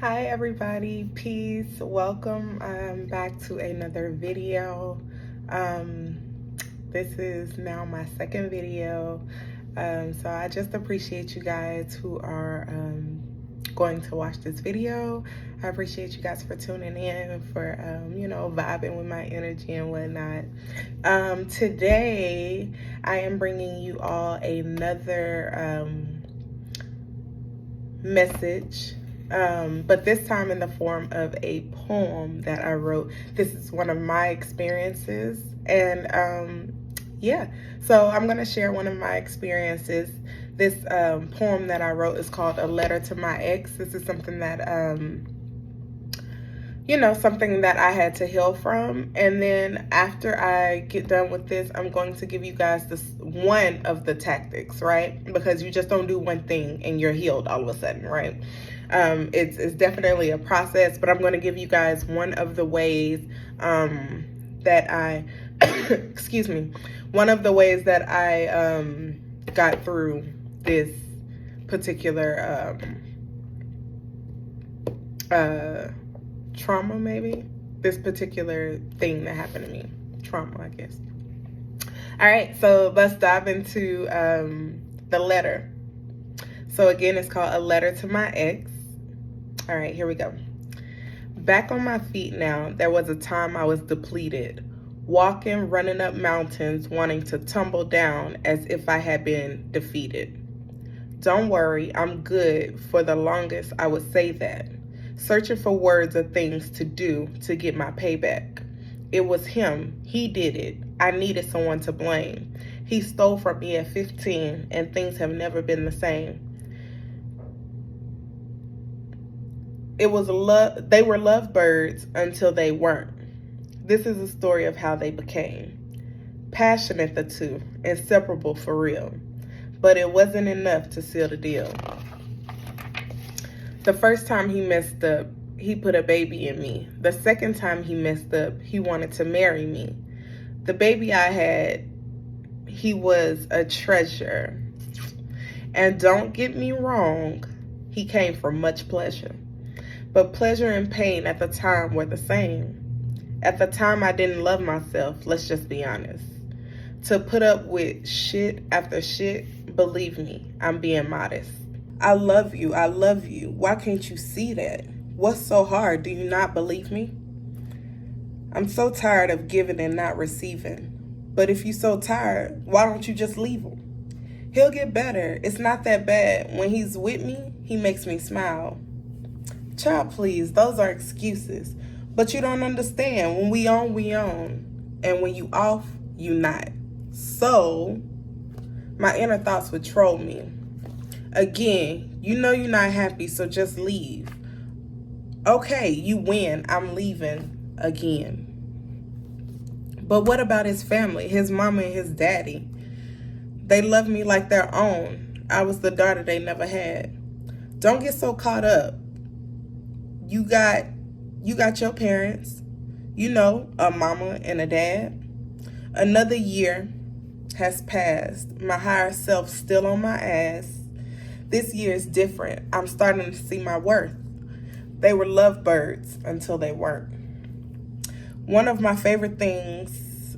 Hi everybody, peace, welcome back to another video. Um, this is now my second video, so I just appreciate you guys who are going to watch this video. I appreciate you guys for tuning in, for vibing with my energy and whatnot. Today I am bringing you all another message, but this time in the form of a poem that I wrote. This is one of my experiences, and yeah, so I'm gonna share one of my experiences. This poem that I wrote is called A Letter to My Ex. This is something that something that I had to heal from. And then after I get done with this, I'm going to give you guys this one of the tactics, right? Because you just don't do one thing and you're healed all of a sudden, right? It's definitely a process, but I'm going to give you guys one of the ways that I, excuse me, one of the ways that I got through this particular trauma, maybe this particular thing that happened to me. Trauma, I guess. All right, so let's dive into the letter. So again, it's called A Letter to My Ex. All right, here we go. Back on my feet now. There was a time I was depleted, walking, running up mountains, wanting to tumble down as if I had been defeated. Don't worry, I'm good. For the longest, I would say that, searching for words or things to do to get my payback. It was him. He did it. I needed someone to blame. He stole from me at 15, and things have never been the same. It was love. They were lovebirds until they weren't. This is a story of how they became. Passionate, the two, inseparable for real. But it wasn't enough to seal the deal. The first time he messed up, he put a baby in me. The second time he messed up, he wanted to marry me. The baby I had, he was a treasure. And don't get me wrong, he came for much pleasure. But pleasure and pain at the time were the same. At the time, I didn't love myself, let's just be honest. To put up with shit after shit, believe me, I'm being modest. I love you. I love you. Why can't you see that? What's so hard? Do you not believe me? I'm so tired of giving and not receiving. But if you're so tired, why don't you just leave him? He'll get better. It's not that bad. When he's with me, he makes me smile. Child, please, those are excuses. But you don't understand. When we on, we on. And when you off, you not. So, my inner thoughts would troll me. Again, you know you're not happy, so just leave. Okay, you win. I'm leaving again. But what about his family, his mama and his daddy? They love me like their own. I was the daughter they never had. Don't get so caught up. You got your parents, a mama and a dad. Another year has passed. My higher self still on my ass. This year is different. I'm starting to see my worth. They were lovebirds until they weren't. One of my favorite things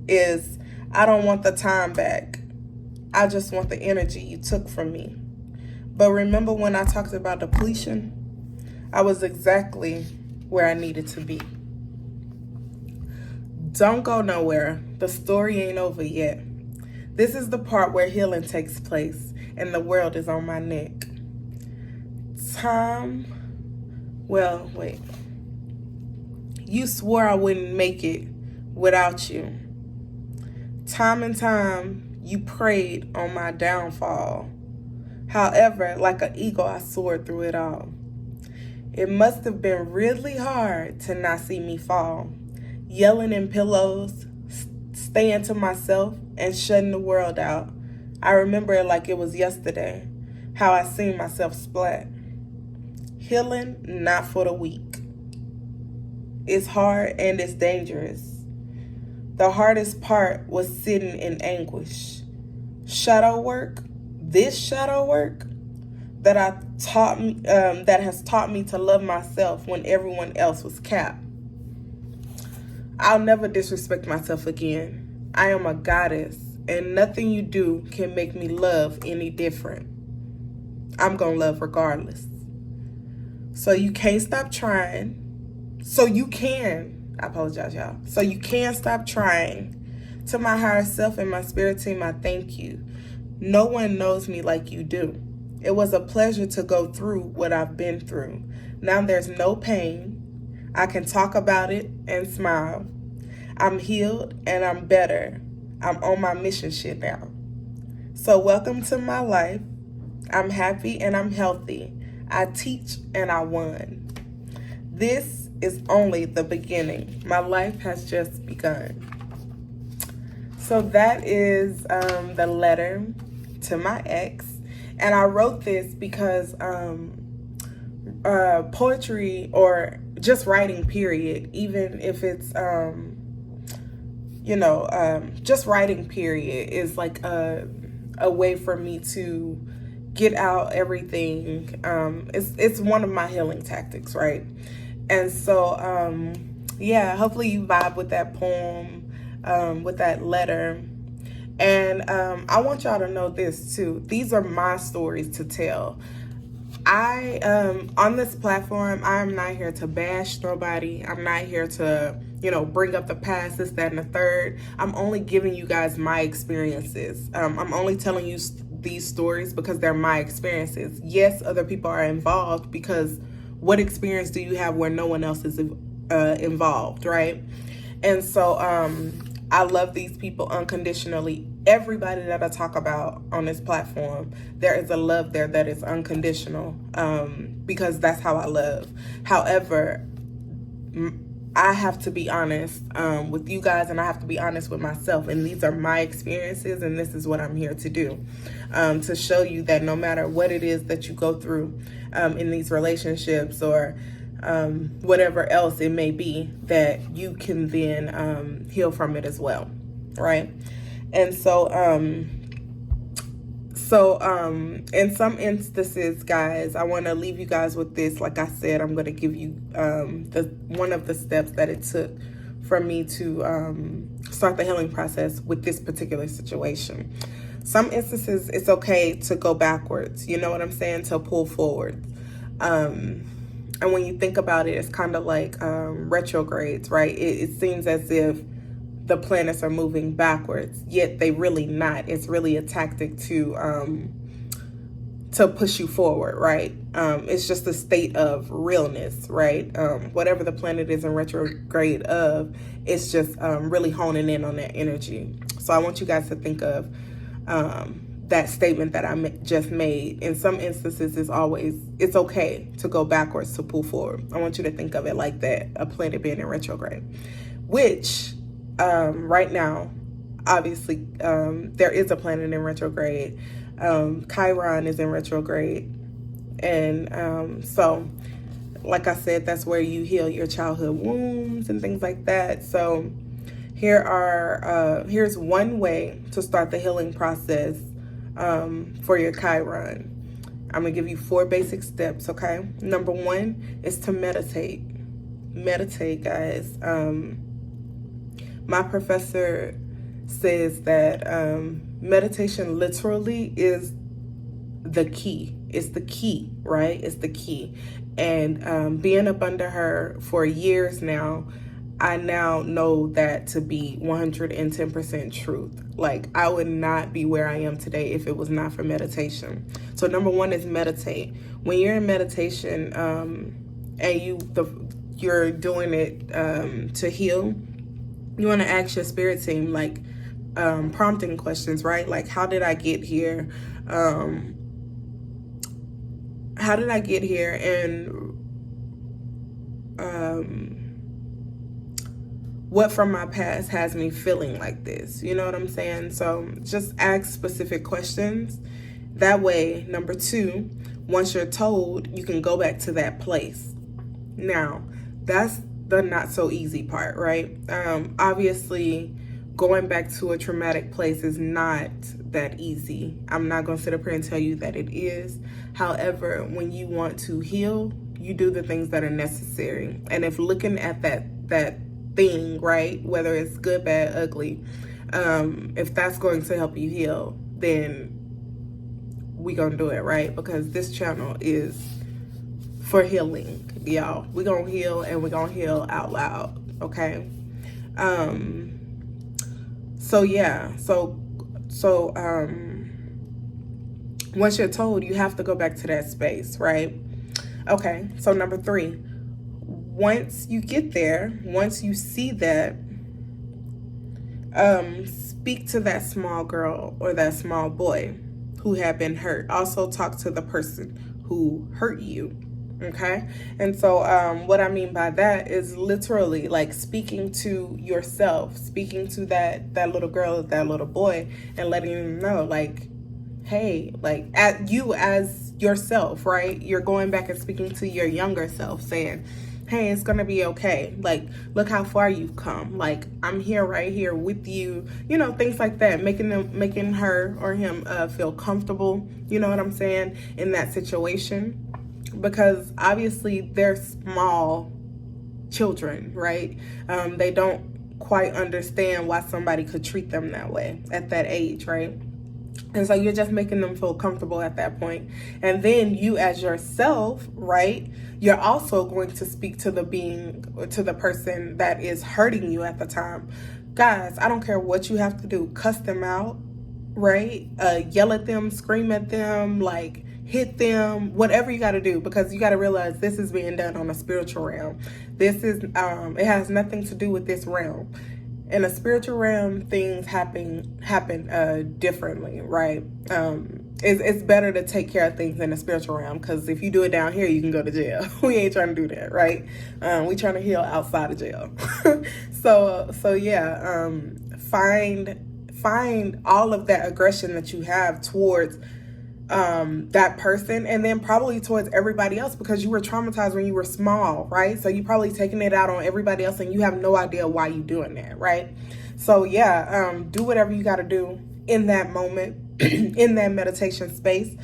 is I don't want the time back. I just want the energy you took from me. But remember when I talked about depletion? I was exactly where I needed to be. Don't go nowhere. The story ain't over yet. This is the part where healing takes place and the world is on my neck. Wait. You swore I wouldn't make it without you. Time and time, you prayed on my downfall. However, like an eagle, I soared through it all. It must have been really hard to not see me fall. Yelling in pillows, staying to myself, and shutting the world out. I remember it like it was yesterday, how I seen myself splat. Healing, not for the weak. It's hard and it's dangerous. The hardest part was sitting in anguish. Shadow work, this shadow work, that has taught me to love myself when everyone else was capped. I'll never disrespect myself again. I am a goddess, and nothing you do can make me love any different. I'm gonna love regardless. So you can't stop trying. So you can. I apologize, y'all. So you can stop trying. To my higher self and my spirit team, I thank you. No one knows me like you do. It was a pleasure to go through what I've been through. Now there's no pain. I can talk about it and smile. I'm healed and I'm better. I'm on my mission shit now. So welcome to my life. I'm happy and I'm healthy. I teach and I won. This is only the beginning. My life has just begun. So that is the letter to my ex. And I wrote this because poetry, or just writing period, even if it's just writing period, is like a way for me to get out everything. It's one of my healing tactics, right? And so hopefully you vibe with that poem, with that letter. And I want y'all to know this too. These are my stories to tell. On this platform, I'm not here to bash nobody. I'm not here to, bring up the past, this, that, and the third. I'm only giving you guys my experiences. I'm only telling you these stories because they're my experiences. Yes, other people are involved, because what experience do you have where no one else is involved, right? And so I love these people unconditionally. Everybody that I talk about on this platform, there is a love there that is unconditional, because that's how I love. However, I have to be honest with you guys, and I have to be honest with myself. And these are my experiences, and this is what I'm here to do, to show you that no matter what it is that you go through in these relationships, or whatever else it may be, that you can then heal from it as well, right? And so in some instances, guys, I want to leave you guys with this. Like I said, I'm going to give you one of the steps that it took for me to start the healing process with this particular situation. Some instances, it's okay to go backwards. You know what I'm saying? To pull forward. And when you think about it, it's kind of like retrogrades, right? It seems as if the planets are moving backwards, yet they really not. It's really a tactic to push you forward, right? It's just a state of realness, right? Whatever the planet is in retrograde of, it's just really honing in on that energy. So I want you guys to think of that statement that I just made. In some instances, it's okay to go backwards to pull forward. I want you to think of it like that, a planet being in retrograde, which right now, obviously, there is a planet in retrograde. Chiron is in retrograde. And so, like I said, that's where you heal your childhood wounds and things like that. So here's one way to start the healing process for your Chiron. I'm gonna give you 4 basic steps, okay? Number 1 is to meditate. Meditate, guys. My professor says that meditation literally is the key. It's the key, right? It's the key. And being up under her for years now, I now know that to be 110% truth. Like, I would not be where I am today if it was not for meditation. So number 1 is meditate. When you're in meditation and you're doing it to heal, you want to ask your spirit team, like, prompting questions, right? Like, how did I get here? How did I get here? And what from my past has me feeling like this? You know what I'm saying? So just ask specific questions. That way, number 2, once you're told, you can go back to that place. Now, that's the not so easy part, right? Obviously, going back to a traumatic place is not that easy. I'm not going to sit up here and tell you that it is. However, when you want to heal, you do the things that are necessary. And if looking at that thing, right, whether it's good, bad, ugly, if that's going to help you heal, then we gonna do it, right? Because this channel is for healing, y'all. We gonna heal, and we gonna heal out loud, okay? So yeah, so once you're told, you have to go back to that space, right? Okay, so number 3, once you get there, once you see that, speak to that small girl or that small boy who had been hurt. Also talk to the person who hurt you, okay? And so what I mean by that is literally like speaking to yourself, speaking to that little girl, that little boy, and letting them know, like, hey, like, at you as yourself, right? You're going back and speaking to your younger self, saying, hey, it's gonna be okay. Like, look how far you've come. Like, I'm here, right here with you. You know, things like that. Making her or him feel comfortable. You know what I'm saying? In that situation, because obviously they're small children, right? They don't quite understand why somebody could treat them that way at that age, right? And so you're just making them feel comfortable at that point. And then you as yourself, right, you're also going to speak to the person that is hurting you at the time. Guys, I don't care what you have to do. Cuss them out, right? Yell at them, scream at them, like hit them, whatever you got to do, because you got to realize this is being done on a spiritual realm. This is, it has nothing to do with this realm. In a spiritual realm, things happen differently, right? It's better to take care of things in the spiritual realm, because if you do it down here, you can go to jail. We ain't trying to do that, right? We trying to heal outside of jail. So yeah, find all of that aggression that you have towards that person, and then probably towards everybody else, because you were traumatized when you were small, right? So you probably taking it out on everybody else, and you have no idea why you doing that, right? So yeah, do whatever you got to do in that moment, in that meditation space.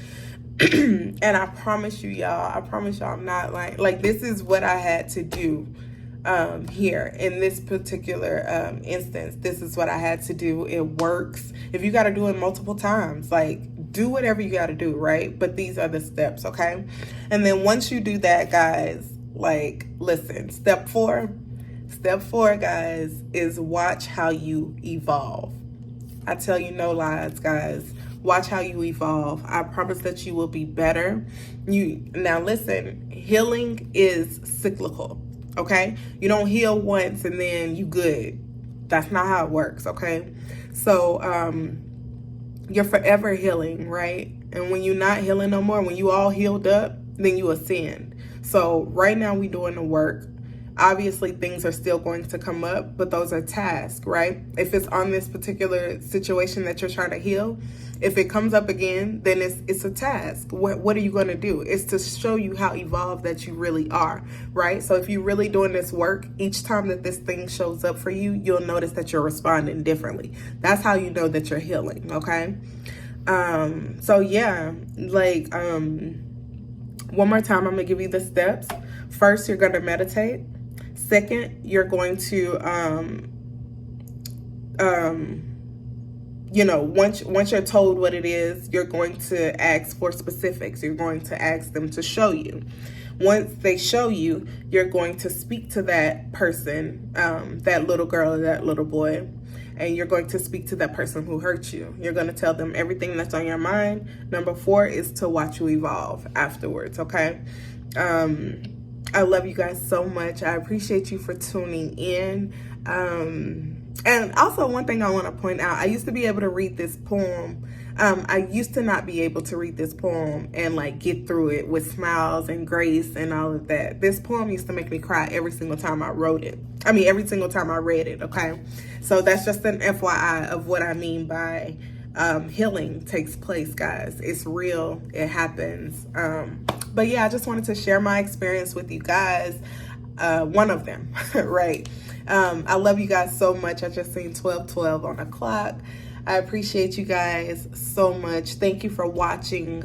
And I promise you, y'all, I'm not like this is what I had to do here in this particular instance. This is what I had to do. It works. If you got to do it multiple times, like, do whatever you got to do, right? But these are the steps, okay? And then once you do that, guys, like, listen, step four, guys, is watch how you evolve. I tell you no lies, guys. Watch how you evolve. I promise that you will be better. Now listen, healing is cyclical, okay? You don't heal once and then you good. That's not how it works, okay? So you're forever healing, right? And when you're not healing no more, when you all healed up, then you ascend. So right now we doing the work. Obviously things are still going to come up, but those are tasks, right? If it's on this particular situation that you're trying to heal, if it comes up again, then it's a task. What are you going to do? It's to show you how evolved that you really are, right? So if you're really doing this work, each time that this thing shows up for you, you'll notice that you're responding differently. That's how you know that you're healing, okay? So yeah, like, one more time, I'm going to give you the steps. First, you're going to meditate. Second, you're going to, once you're told what it is, you're going to ask for specifics. You're going to ask them to show you. Once they show you, you're going to speak to that person, that little girl or that little boy, and you're going to speak to that person who hurt you. You're going to tell them everything that's on your mind. Number 4 is to watch you evolve afterwards, okay? I love you guys so much. I appreciate you for tuning in. And also, one thing I want to point out, I used to be able to read this poem. I used to not be able to read this poem and like get through it with smiles and grace and all of that. This poem used to make me cry every single time I wrote it. I mean, every single time I read it, okay? So that's just an FYI of what I mean by healing takes place, guys. It's real. It happens. But yeah, I just wanted to share my experience with you guys. One of them, right? I love you guys so much. I just seen 12:12 on the clock. I appreciate you guys so much. Thank you for watching.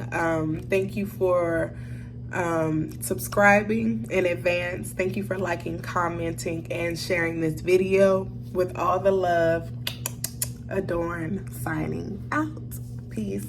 Thank you for subscribing in advance. Thank you for liking, commenting, and sharing this video. With all the love, Adorn signing out. Peace.